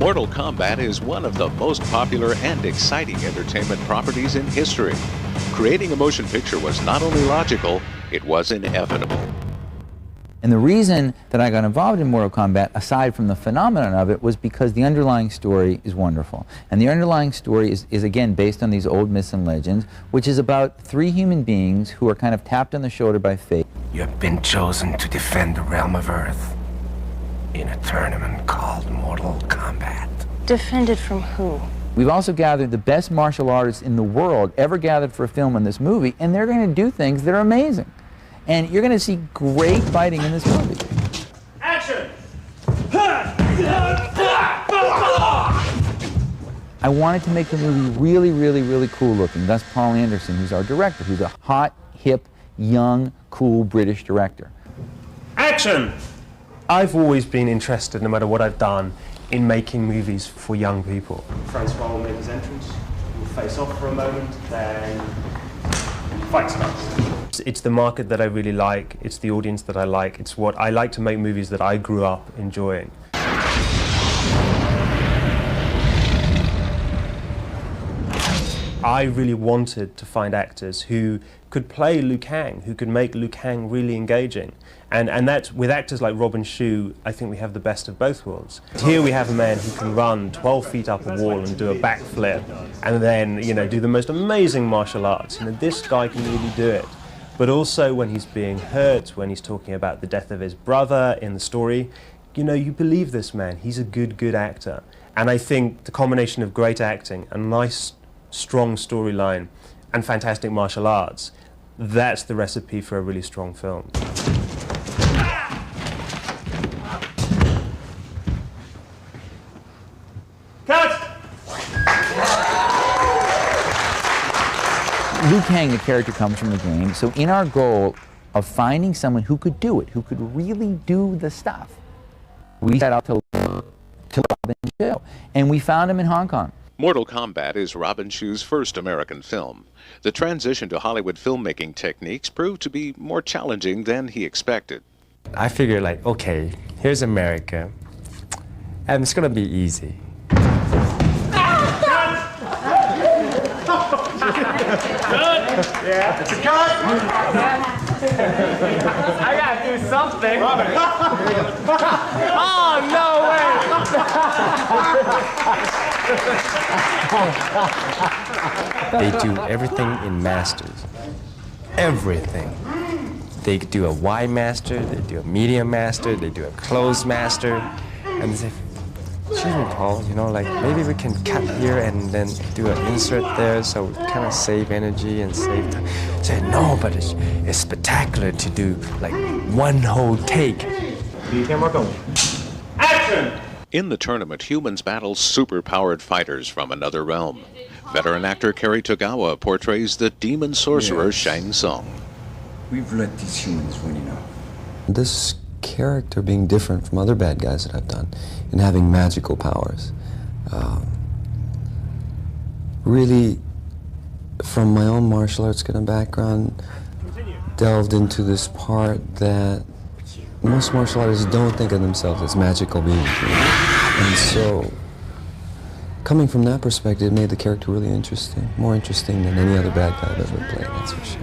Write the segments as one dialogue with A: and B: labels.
A: Mortal Kombat is one of the most popular and exciting entertainment properties in history. Creating a motion picture was not only logical, it was inevitable.
B: And the reason that I got involved in Mortal Kombat, aside from the phenomenon of it, was because the underlying story is wonderful. And the underlying story is again, based on these old myths and legends, which is about three human beings who are kind of tapped on the shoulder by fate.
C: You have been chosen to defend the realm of Earth in a tournament called Mortal Kombat.
D: Defended from who?
B: We've also gathered the best martial artists in the world ever gathered for a film in this movie, and they're going to do things that are amazing. And you're going to see great fighting in this movie.
E: Action!
B: I wanted to make the movie really, really, really cool looking. Thus Paul Anderson, who's our director, who's a hot, hip, young, cool British director.
E: Action!
F: I've always been interested, no matter what I've done, in making movies for young people.
E: Francois will make his entrance. We'll face off for a moment, then fight starts.
F: It's the market that I really like, it's the audience that I like, it's what I like to make movies that I grew up enjoying. I really wanted to find actors who could play Liu Kang, who could make Liu Kang really engaging. And that's, with actors like Robin Shou, I think we have the best of both worlds. Here we have a man who can run 12 feet up a wall and do a backflip, and then, do the most amazing martial arts. This guy can really do it. But also when he's being hurt, when he's talking about the death of his brother in the story, you believe this man. He's a good actor. And I think the combination of great acting, a nice, strong storyline, and fantastic martial arts, that's the recipe for a really strong film.
E: Cut!
B: Liu Kang, the character, comes from the game, so in our goal of finding someone who could do it, who could really do the stuff, we set out to Robin Shou, and we found him in Hong Kong.
A: Mortal Kombat is Robin Shou's first American film. The transition to Hollywood filmmaking techniques proved to be more challenging than he expected.
C: I figured, okay, here's America, and it's gonna be easy.
E: Yeah, it's a cut!
G: I gotta do something. Oh, no
C: They do everything in masters. Everything. They do a wide master, they do a medium master, they do a closed master, and they say, excuse me, Paul, maybe we can cut here and then do an insert there so we kind of save energy and save time. Say, no, but it's spectacular to do one whole take.
E: Camera go. Action!
A: In the tournament, humans battle super-powered fighters from another realm. Veteran actor Kerry Tagawa portrays the demon sorcerer Shang Tsung.
H: We've let these humans win,
I: This character being different from other bad guys that I've done and having magical powers. Really, from my own martial arts kind of background, delved into this part that most martial artists don't think of themselves as magical beings. And so, coming from that perspective made the character really interesting, more interesting than any other bad guy I've ever played, that's for sure.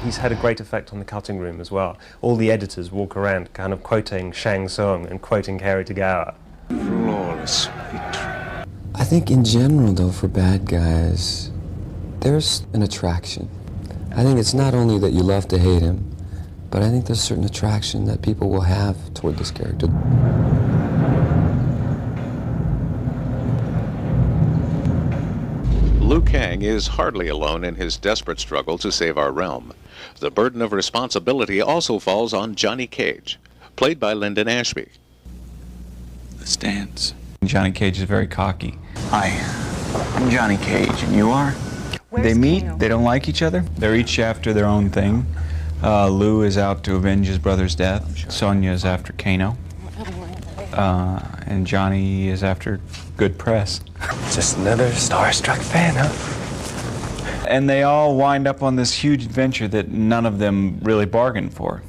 F: He's had a great effect on the cutting room as well. All the editors walk around kind of quoting Shang Tsung and quoting Kerry Tagawa.
H: Flawless victory.
I: I think in general, though, for bad guys, there's an attraction. I think it's not only that you love to hate him, but I think there's a certain attraction that people will have toward this character.
A: Liu Kang is hardly alone in his desperate struggle to save our realm. The burden of responsibility also falls on Johnny Cage, played by Lyndon Ashby.
H: Let's dance.
J: Johnny Cage is very cocky.
H: Hi, I'm Johnny Cage, and you are?
J: They meet, they don't like each other. They're each after their own thing. Liu is out to avenge his brother's death. Sonya is after Kano. And Johnny is after good press.
C: Just another starstruck fan, huh?
J: And they all wind up on this huge adventure that none of them really bargained for.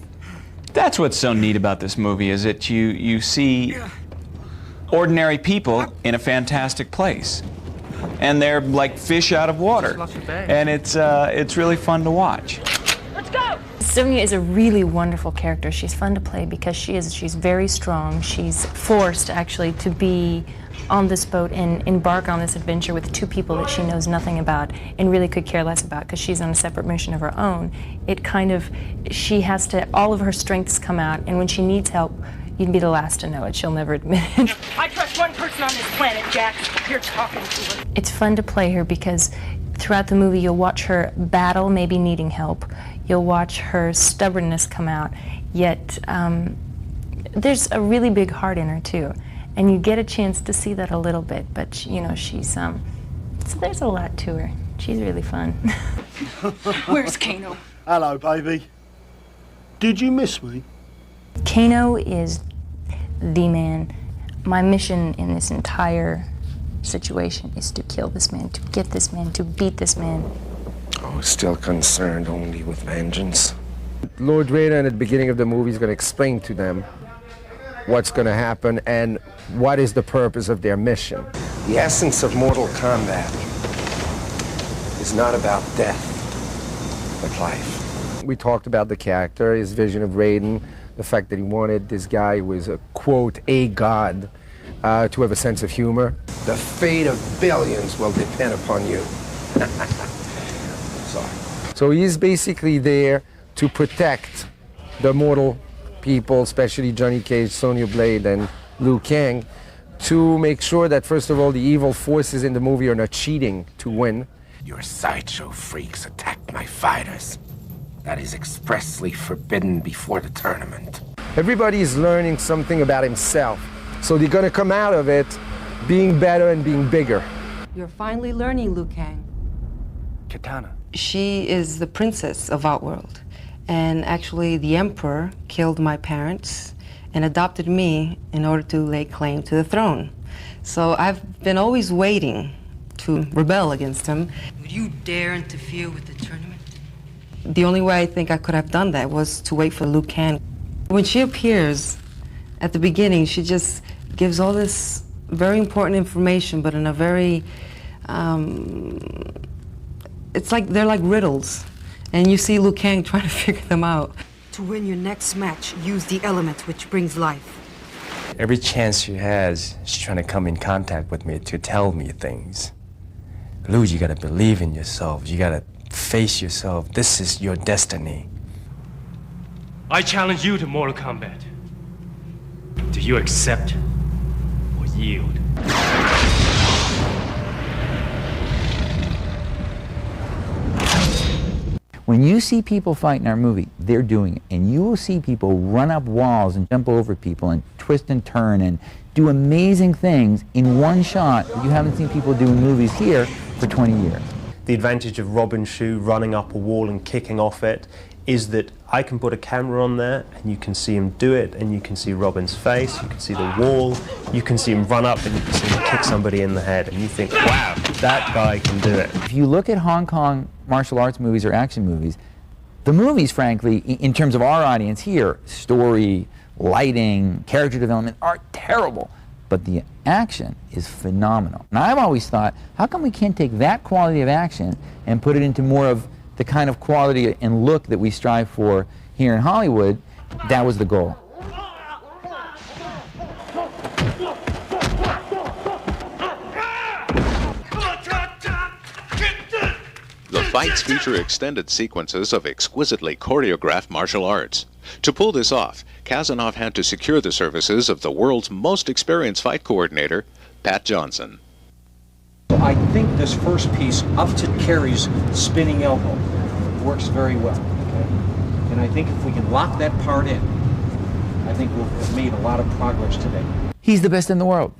J: That's what's so neat about this movie, is that you see ordinary people in a fantastic place. And they're like fish out of water. And it's really fun to watch.
D: Let's go! Sonia is a really wonderful character. She's fun to play because she's very strong. She's forced, actually, to be on this boat and embark on this adventure with two people that she knows nothing about and really could care less about because she's on a separate mission of her own. She has to, all of her strengths come out, and when she needs help, you'd be the last to know it. She'll never admit it.
G: I trust one person on this planet, Jax. You're talking to her.
D: It's fun to play her because throughout the movie you'll watch her battle, maybe needing help. You'll watch her stubbornness come out, yet there's a really big heart in her too. And you get a chance to see that a little bit, but you know, she's, so there's a lot to her. She's really fun.
K: Where's Kano?
L: Hello, baby. Did you miss me?
D: Kano is the man. My mission in this entire situation is to kill this man, to get this man, to beat this man.
M: Oh, still concerned only with vengeance.
N: Lord Vader, at the beginning of the movie, is going to explain to them what's going to happen and what is the purpose of their mission.
M: The essence of Mortal Kombat is not about death, but life.
N: We talked about the character, his vision of Raiden, the fact that he wanted this guy who was a, quote, a god, to have a sense of humor.
M: The fate of billions will depend upon you. Sorry.
N: So he's basically there to protect the mortal people, especially Johnny Cage, Sonya Blade, and Liu Kang, to make sure that, first of all, the evil forces in the movie are not cheating to win.
M: Your sideshow freaks attacked my fighters. That is expressly forbidden before the tournament.
N: Everybody is learning something about himself, so they're gonna come out of it being better and being bigger.
O: You're finally learning, Liu Kang.
M: Katana.
O: She is the princess of Outworld. And actually, the Emperor killed my parents and adopted me in order to lay claim to the throne. So I've been always waiting to rebel against him.
K: Would you dare interfere with the tournament?
O: The only way I think I could have done that was to wait for Liu Kang. When she appears at the beginning, she just gives all this very important information, but in a very, it's like, they're like riddles. And you see Liu Kang trying to figure them out.
K: To win your next match, use the element which brings life.
C: Every chance she has, she's trying to come in contact with me to tell me things. Liu, you gotta believe in yourself. You gotta face yourself. This is your destiny.
E: I challenge you to Mortal Kombat. Do you accept or yield?
B: When you see people fight in our movie, they're doing it. And you will see people run up walls and jump over people and twist and turn and do amazing things in one shot that you haven't seen people do in movies here for 20 years.
F: The advantage of Robin Shou running up a wall and kicking off it is that I can put a camera on there and you can see him do it, and you can see Robin's face, you can see the wall, you can see him run up and you can see him kick somebody in the head, and you think, wow, that guy can do it.
B: If you look at Hong Kong martial arts movies or action movies, the movies, frankly, in terms of our audience here, story, lighting, character development, are terrible. But the action is phenomenal. And I've always thought, how come we can't take that quality of action and put it into more of the kind of quality and look that we strive for here in Hollywood? That was the goal.
A: The fights feature extended sequences of exquisitely choreographed martial arts. To pull this off, Kazanov had to secure the services of the world's most experienced fight coordinator, Pat Johnson.
P: I think this first piece, up to Kerry's spinning elbow, works very well. Okay? And I think if we can lock that part in, I think we'll have made a lot of progress today.
B: He's the best in the world.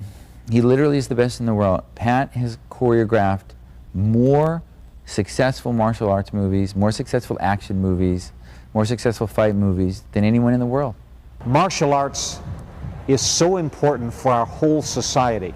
B: He literally is the best in the world. Pat has choreographed more successful martial arts movies, more successful action movies, more successful fight movies than anyone in the world.
P: Martial arts is so important for our whole society.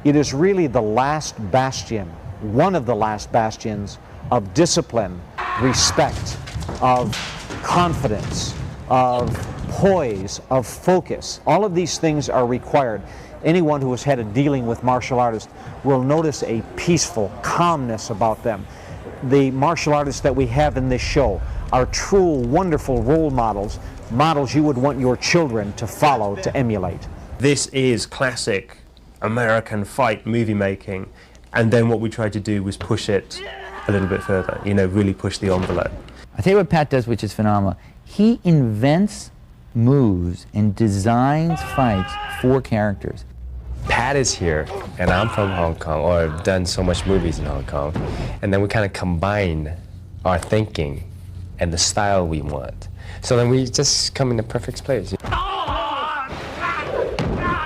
P: It is really the last bastion, one of the last bastions of discipline, respect, of confidence, of poise, of focus. All of these things are required. anyone who has had a dealing with martial artists will notice a peaceful calmness about them. The martial artists that we have in this show are true, wonderful role models, models you would want your children to follow, to emulate.
F: This is classic American fight movie making, and then what we tried to do was push it a little bit further, you know, really push the envelope.
B: I'll tell you what Pat does, which is phenomenal. He invents moves and designs fights for characters.
C: Pat is here, and I'm from Hong Kong, or I've done so much movies in Hong Kong, and then we kind of combine our thinking and the style we want. So then we just come in the perfect place.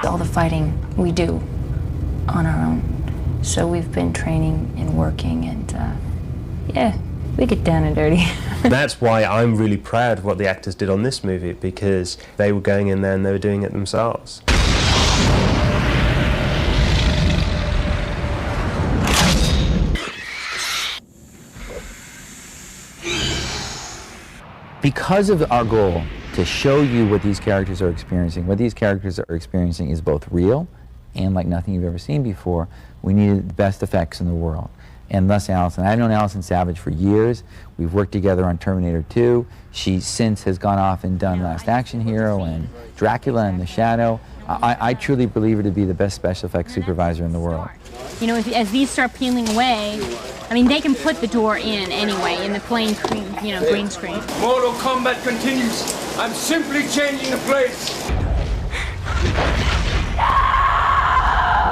D: All the fighting we do on our own. So we've been training and working, and yeah, we get down and dirty.
F: That's why I'm really proud of what the actors did on this movie, because they were going in there and they were doing it themselves.
B: Because of our goal to show you what these characters are experiencing, what these characters are experiencing is both real and like nothing you've ever seen before, we needed the best effects in the world. And thus Allison. I've known Allison Savage for years. We've worked together on Terminator 2. She since has gone off and done Last Action Hero and Dracula and The Shadow. I truly believe her to be the best special effects supervisor in the world.
Q: You know, as these start peeling away, I mean, they can put the door in anyway, in the plain, green screen.
R: Mortal Kombat continues. I'm simply changing the plates.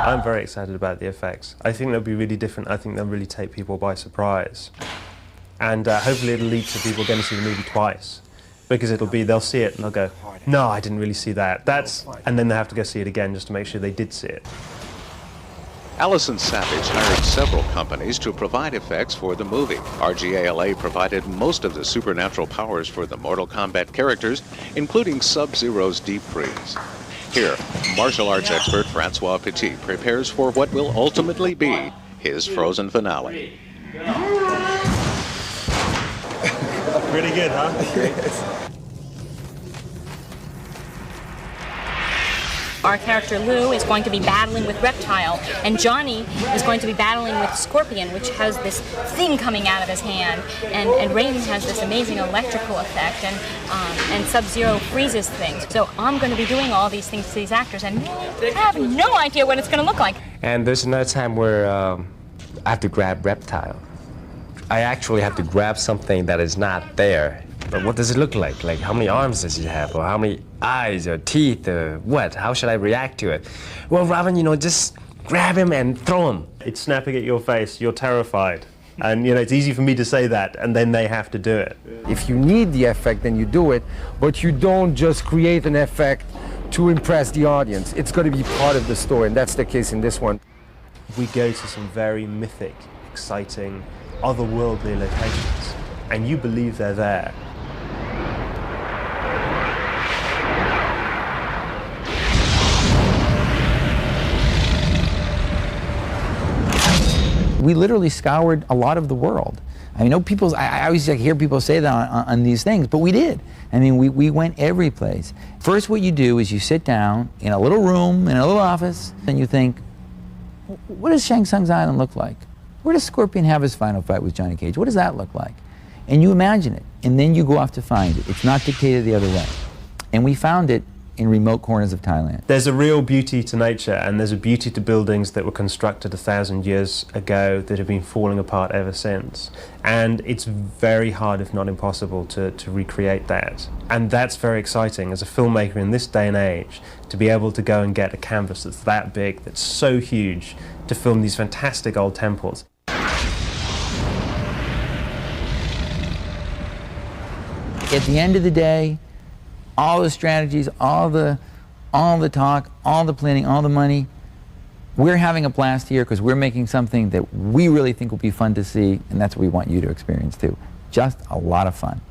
F: I'm very excited about the effects. I think they'll be really different. I think they'll really take people by surprise. And hopefully it'll lead to people going to see the movie twice. Because they'll see it and they'll go, no, I didn't really see that. And then they have to go see it again just to make sure they did see it.
A: Allison Savage hired several companies to provide effects for the movie. RGALA provided most of the supernatural powers for the Mortal Kombat characters, including Sub-Zero's deep freeze. Here, martial arts expert Francois Petit prepares for what will ultimately be his Frozen finale.
F: Pretty good, huh?
Q: Our character Lou is going to be battling with Reptile, and Johnny is going to be battling with Scorpion, which has this thing coming out of his hand, and Raiden has this amazing electrical effect, and Sub-Zero freezes things. So I'm going to be doing all these things to these actors, and I have no idea what it's going to look like.
C: And there's another time where I have to grab Reptile. I actually have to grab something that is not there. But what does it look like? Like, how many arms does he have? Or how many eyes or teeth or what? How should I react to it? Well, Robin, just grab him and throw him.
F: It's snapping at your face. You're terrified. And, it's easy for me to say that, and then they have to do it.
N: If you need the effect, then you do it, but you don't just create an effect to impress the audience. It's got to be part of the story, and that's the case in this one.
F: We go to some very mythic, exciting, otherworldly locations, and you believe they're there.
B: We literally scoured a lot of the world. I mean, I always hear people say that on these things, but we did. I mean, we went every place. First, what you do is you sit down in a little room, in a little office, and you think, what does Shang Tsung's Island look like? Where does Scorpion have his final fight with Johnny Cage? What does that look like? And you imagine it, and then you go off to find it. It's not dictated the other way. And we found it in remote corners of Thailand.
F: There's a real beauty to nature, and there's a beauty to buildings that were constructed 1,000 years ago that have been falling apart ever since. And it's very hard, if not impossible, to recreate that. And that's very exciting as a filmmaker in this day and age, to be able to go and get a canvas that's that big, that's so huge, to film these fantastic old temples.
B: At the end of the day, all the strategies, all the talk, all the planning, all the money, we're having a blast here because we're making something that we really think will be fun to see, and that's what we want you to experience too. Just a lot of fun.